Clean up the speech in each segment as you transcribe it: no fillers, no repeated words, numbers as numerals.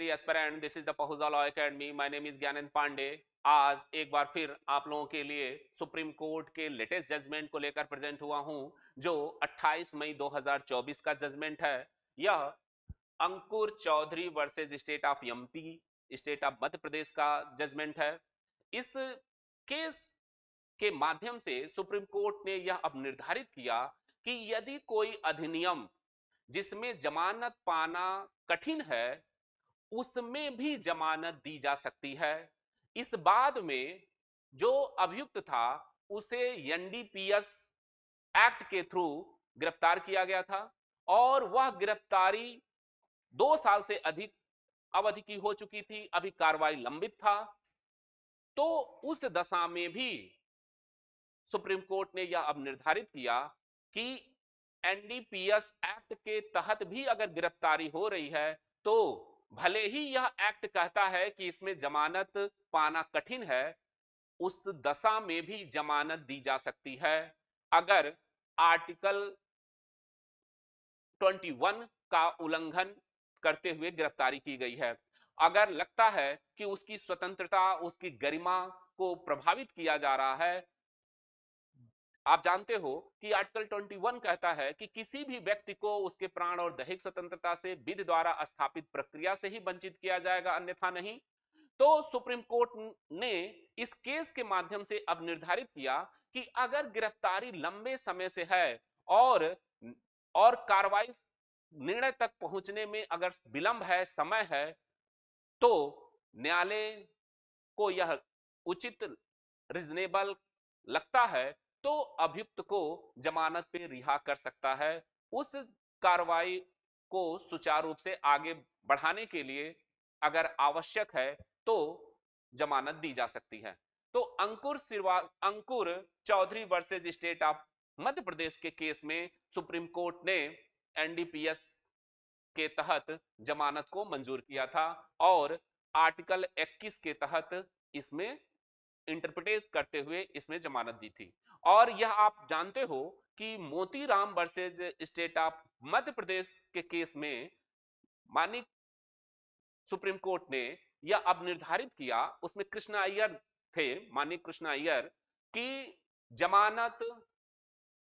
Aspirant, this is the Pahuja law academy, my name is Gyanendra Pandey. आज एक बार फिर आप लोगों के लिए सुप्रीम कोर्ट के लेटेस्ट जजमेंट को लेकर प्रेजेंट हुआ हूं, जो 28 मई 2024 का जजमेंट है। यह Ankur Chaudhary versus state of MP, state of Madhya Pradesh का जजमेंट है। इस केस के माध्यम से सुप्रीम कोर्ट ने यह अब निर्धारित किया कि यदि कोई अधिनियम जिसमें जमानत पाना कठिन है, उसमें भी जमानत दी जा सकती है। इस बाद में जो अभियुक्त था उसे एनडीपीएस एक्ट के थ्रू गिरफ्तार किया गया था और वह गिरफ्तारी 2 साल से अधिक अवधि की हो चुकी थी, अभी कार्रवाई लंबित था। तो उस दशा में भी सुप्रीम कोर्ट ने यह अब निर्धारित किया कि एनडीपीएस एक्ट के तहत भी अगर गिरफ्तारी हो रही है तो भले ही यह एक्ट कहता है कि इसमें जमानत पाना कठिन है, उस दशा में भी जमानत दी जा सकती है अगर आर्टिकल 21 का उल्लंघन करते हुए गिरफ्तारी की गई है। अगर लगता है कि उसकी स्वतंत्रता, उसकी गरिमा को प्रभावित किया जा रहा है। आप जानते हो कि आर्टिकल 21 कहता है कि किसी भी व्यक्ति को उसके प्राण और दैहिक स्वतंत्रता से विधि द्वारा स्थापित प्रक्रिया से ही वंचित किया जाएगा, अन्यथा नहीं। तो सुप्रीम कोर्ट ने इस केस के माध्यम से अब निर्धारित किया कि अगर गिरफ्तारी लंबे समय से है और कार्रवाई निर्णय तक पहुंचने में अगर विलंब है, समय है, तो न्यायालय को यह उचित, रीजनेबल लगता है तो अभियुक्त को जमानत पे रिहा कर सकता है। उस कार्रवाई को सुचारू रूप से आगे बढ़ाने के लिए अगर आवश्यक है तो जमानत दी जा सकती है। तो अंकुर Chaudhary versus state of Madhya प्रदेश के केस में सुप्रीम कोर्ट ने एनडीपीएस के तहत जमानत को मंजूर किया था और आर्टिकल 21 के तहत इसमें इंटरप्रिटेट करते हुए इसमें जमानत दी थी। और यह आप जानते हो कि Motiram versus state of Madhya प्रदेश के केस में माननीय सुप्रीम कोर्ट ने यह अब निर्धारित किया, उसमें कृष्णा अय्यर थे, माननीय कृष्णा अय्यर, कि जमानत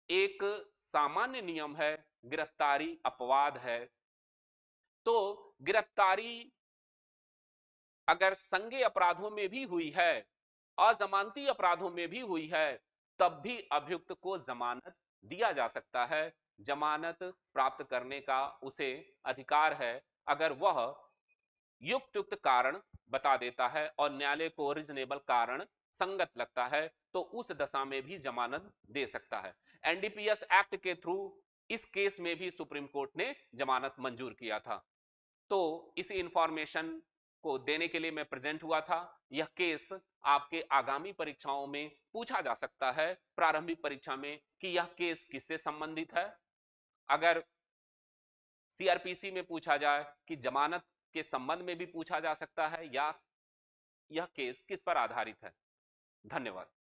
एक सामान्य नियम है, गिरफ्तारी अपवाद है। तो गिरफ्तारी अगर संज्ञेय अपराधों में भी हुई है, अजमानती अपराधों में भी हुई है, तब भी अभियुक्त को जमानत दिया जा सकता है। जमानत प्राप्त करने का उसे अधिकार है अगर वह युक्त कारण बता देता है और न्यायालय को रीजनेबल कारण संगत लगता है, तो उस दशा में भी जमानत दे सकता है। एनडीपीएस एक्ट के थ्रू इस केस में भी सुप्रीम कोर्ट ने जमानत मंजूर किया था। तो इसी इंफॉर्मेशन को देने के लिए मैं प्रेजेंट हुआ था। यह केस आपके आगामी परीक्षाओं में पूछा जा सकता है, प्रारंभिक परीक्षा में, कि यह केस किससे संबंधित है। अगर सीआरपीसी में पूछा जाए कि जमानत के संबंध में भी पूछा जा सकता है या यह केस किस पर आधारित है। धन्यवाद।